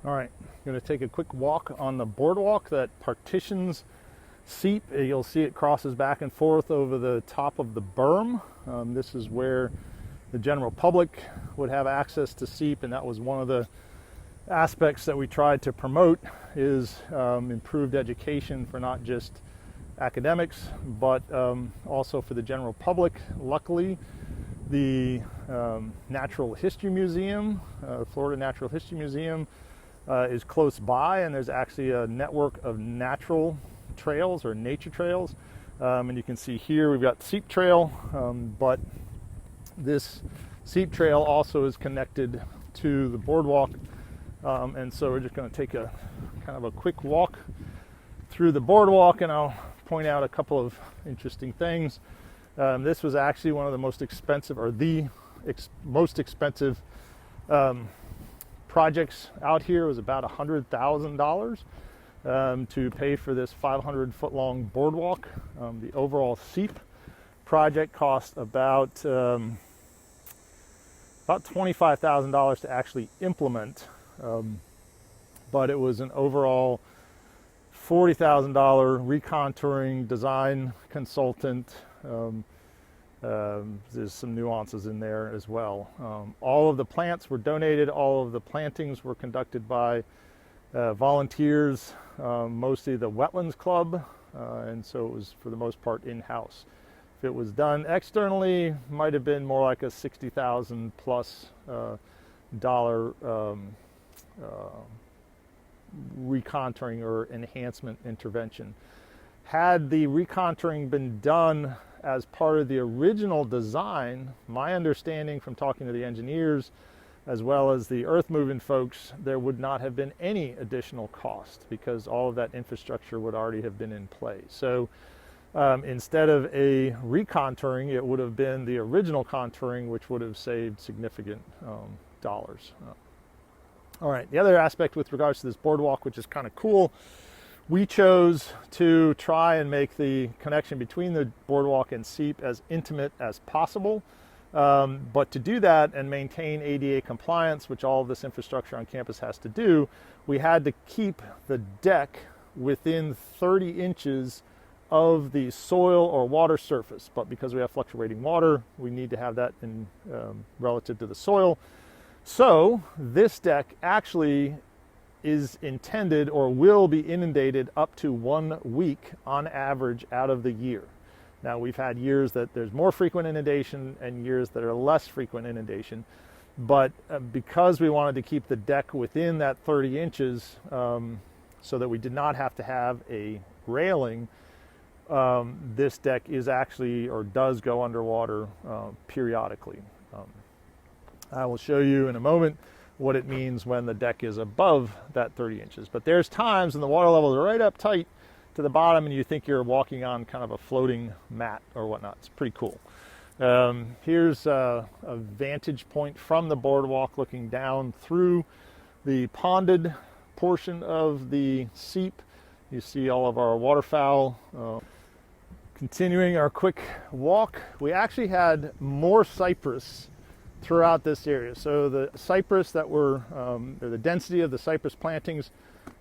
All right, I'm going to take a quick walk on the boardwalk that partitions SEEP. You'll see it crosses back and forth over the top of the berm. This is where the general public would have access to SEEP, and that was one of the aspects that we tried to promote is improved education for not just academics, but also for the general public. Luckily, the Natural History Museum, Florida Natural History Museum, is close by, and there's actually a network of natural trails or nature trails. And you can see here we've got SEEP Trail, but this SEEP Trail also is connected to the boardwalk. And so we're just going to take a kind of a quick walk through the boardwalk, and I'll point out a couple of interesting things. This was actually one of the most expensive, or the most expensive projects out here. It was about $100,000 to pay for this 500-foot long boardwalk. The overall SEEP project cost about $25,000 to actually implement, but it was an overall $40,000 recontouring, design consultant. There's some nuances in there as well. All of the plants were donated. All of the plantings were conducted by volunteers, mostly the Wetlands Club, and so it was for the most part in-house. If it was done externally, might have been more like a $60,000 plus dollar recontouring or enhancement intervention. Had the recontouring been done as part of the original design, my understanding from talking to the engineers as well as the earth moving folks, there would not have been any additional cost because all of that infrastructure would already have been in place. So instead of a recontouring, it would have been the original contouring, which would have saved significant dollars. All right, the other aspect with regards to this boardwalk, which is kind of cool, we chose to try and make the connection between the boardwalk and SEEP as intimate as possible. But to do that and maintain ADA compliance, which all of this infrastructure on campus has to do, we had to keep the deck within 30 inches of the soil or water surface. But because we have fluctuating water, we need to have that in relative to the soil. So this deck actually is intended or will be inundated up to 1 week on average out of the year. Now, we've had years that there's more frequent inundation and years that are less frequent inundation, but because we wanted to keep the deck within that 30 inches so that we did not have to have a railing, this deck is actually or does go underwater periodically. I will show you in a moment what it means when the deck is above that 30 inches. But there's times when the water levels are right up tight to the bottom and you think you're walking on kind of a floating mat or whatnot. It's pretty cool. Here's a vantage point from the boardwalk looking down through the ponded portion of the SEEP. You see all of our waterfowl. Continuing our quick walk, we actually had more cypress throughout this area. So the cypress that were, or the density of the cypress plantings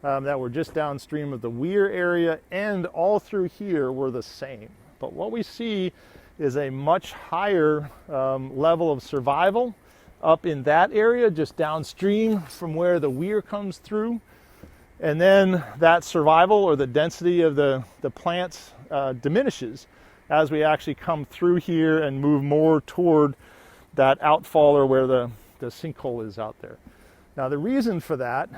that were just downstream of the weir area and all through here were the same. But what we see is a much higher level of survival up in that area, just downstream from where the weir comes through. And then that survival or the density of the plants diminishes as we actually come through here and move more toward that outfaller where the sinkhole is out there. Now, the reason for that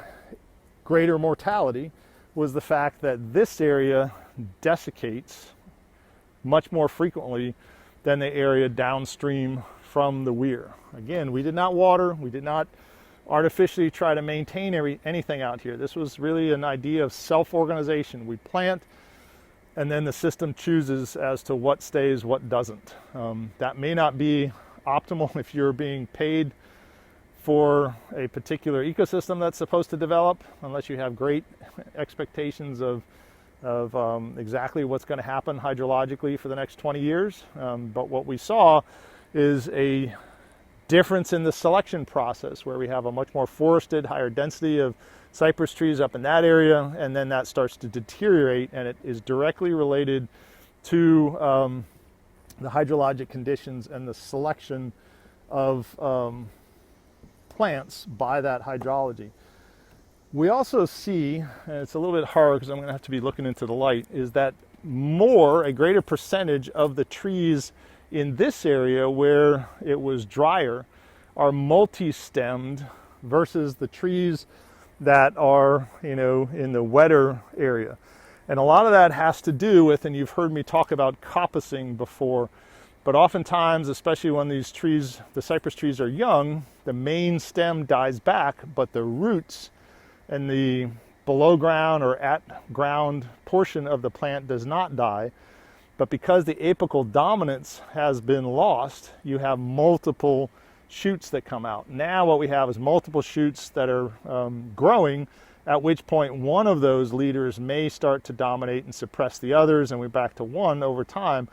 greater mortality was the fact that this area desiccates much more frequently than the area downstream from the weir. Again, we did not water, we did not artificially try to maintain anything out here. This was really an idea of self-organization. We plant, and then the system chooses as to what stays, what doesn't. That may not be optimal if you're being paid for a particular ecosystem that's supposed to develop, unless you have great expectations of exactly what's going to happen hydrologically for the next 20 years. But what we saw is a difference in the selection process where we have a much more forested, higher density of cypress trees up in that area, and then that starts to deteriorate, and it is directly related to the hydrologic conditions and the selection of plants by that hydrology. We also see, and it's a little bit hard because I'm going to have to be looking into the light, is that a greater percentage of the trees in this area where it was drier are multi-stemmed versus the trees that are, in the wetter area. And a lot of that has to do with, and you've heard me talk about coppicing before, but oftentimes, especially when these trees, the cypress trees are young, the main stem dies back, but the roots and the below ground or at ground portion of the plant does not die. But because the apical dominance has been lost, you have multiple shoots that come out. Now what we have is multiple shoots that are growing, at which point one of those leaders may start to dominate and suppress the others, and we're back to one over time.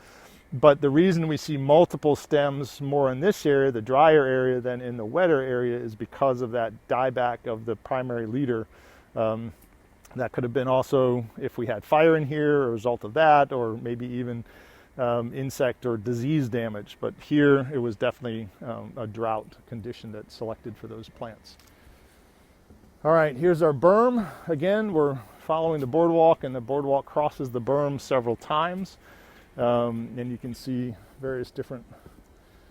But the reason we see multiple stems more in this area, the drier area, than in the wetter area is because of that dieback of the primary leader. That could have been also if we had fire in here, a result of that, or maybe even insect or disease damage. But here it was definitely a drought condition that selected for those plants. All right, here's our berm. Again, we're following the boardwalk, and the boardwalk crosses the berm several times. And you can see various different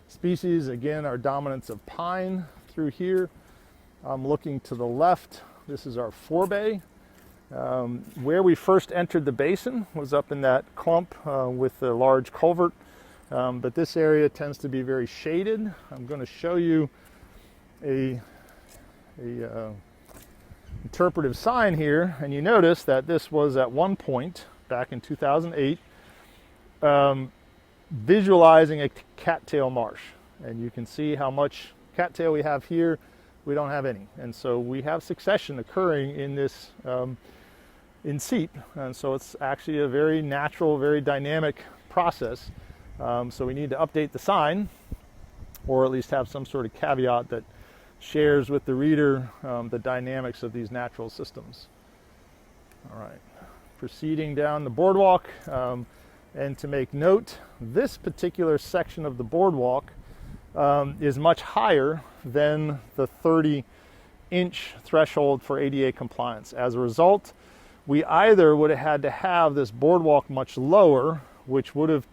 species. Again, our dominance of pine through here. I'm looking to the left. This is our forebay. Where we first entered the basin was up in that clump with the large culvert. But this area tends to be very shaded. I'm going to show you a interpretive sign here, and you notice that this was at one point back in 2008 visualizing a cattail marsh, and you can see how much cattail we have here. We don't have any, and so we have succession occurring in this in SEEP, and so it's actually a very natural, very dynamic process. So we need to update the sign, or at least have some sort of caveat that shares with the reader the dynamics of these natural systems. All right, proceeding down the boardwalk, and to make note, this particular section of the boardwalk is much higher than the 30-inch threshold for ADA compliance. As a result, we either would have had to have this boardwalk much lower, which would have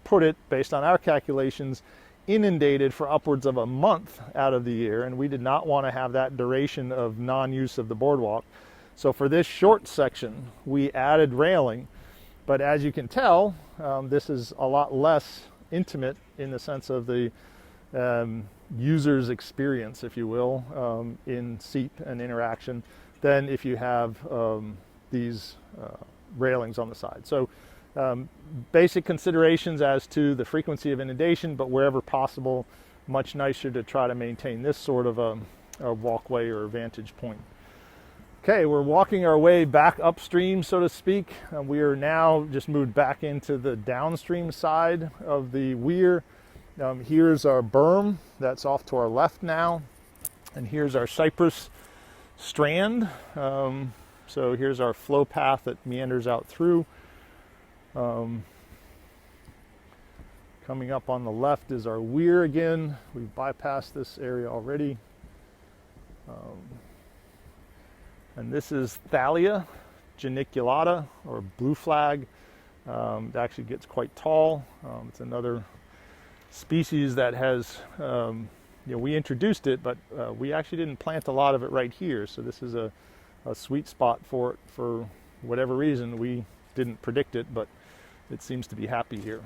put it, based on our calculations, inundated for upwards of a month out of the year, and we did not want to have that duration of non-use of the boardwalk. So for this short section, we added railing, but as you can tell, this is a lot less intimate in the sense of the user's experience, if you will, in SEEP and interaction than if you have these railings on the side. So basic considerations as to the frequency of inundation, but wherever possible, much nicer to try to maintain this sort of a walkway or vantage point. Okay, we're walking our way back upstream, so to speak. We are now just moved back into the downstream side of the weir. Here's our berm that's off to our left now, and here's our cypress strand. So here's our flow path that meanders out through. Coming up on the left is our weir again. We've bypassed this area already. And this is Thalia geniculata, or blue flag. It actually gets quite tall. It's another species that has, we introduced it, but we actually didn't plant a lot of it right here. So this is a sweet spot for it for whatever reason. We didn't predict it, but it seems to be happy here.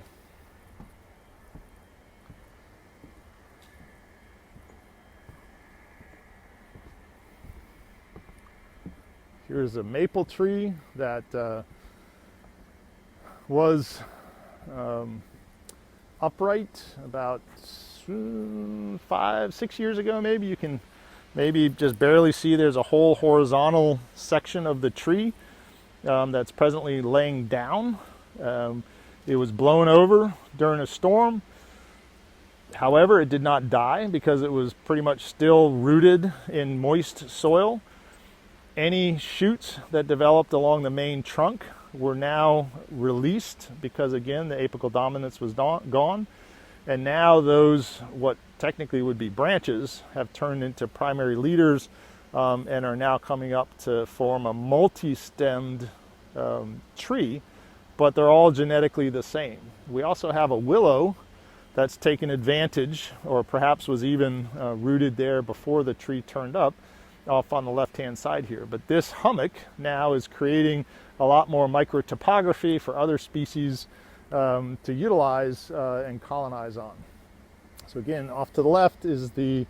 Here's a maple tree that was upright about 5-6 years ago, maybe. You can maybe just barely see there's a whole horizontal section of the tree that's presently laying down. It was blown over during a storm. However, it did not die because it was pretty much still rooted in moist soil. Any shoots that developed along the main trunk were now released because, again, the apical dominance was gone. And now those, what technically would be branches, have turned into primary leaders and are now coming up to form a multi-stemmed tree, but they're all genetically the same. We also have a willow that's taken advantage, or perhaps was even rooted there before the tree turned up, off on the left-hand side here. But this hummock now is creating a lot more microtopography for other species to utilize and colonize on. So again, off to the left is the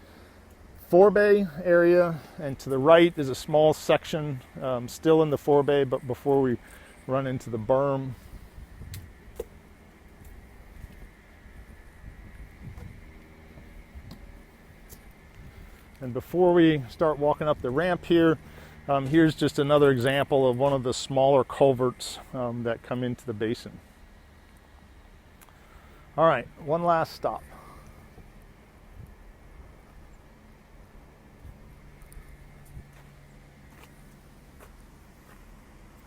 forebay area, and to the right is a small section still in the forebay, but before we run into the berm. And before we start walking up the ramp here, here's just another example of one of the smaller culverts that come into the basin. All right, one last stop.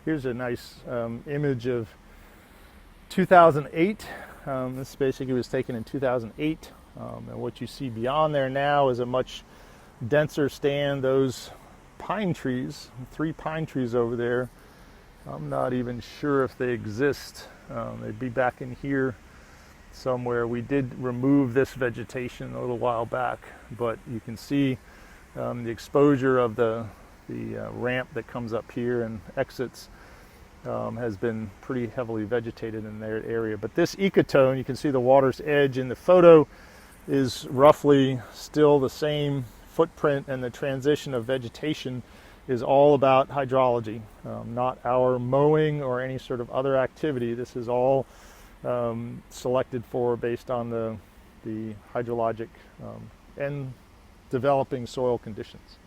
Here's a nice image of 2008. This basically was taken in 2008. And what you see beyond there now is a much denser stand. Those pine trees, 3 pine trees over there, I'm not even sure if they exist. They'd be back in here somewhere. We did remove this vegetation a little while back, but you can see the exposure of the ramp that comes up here and exits has been pretty heavily vegetated in their area. But this ecotone, you can see the water's edge in the photo, is roughly still the same footprint, and the transition of vegetation is all about hydrology, not our mowing or any sort of other activity. This is all selected for based on the hydrologic and developing soil conditions.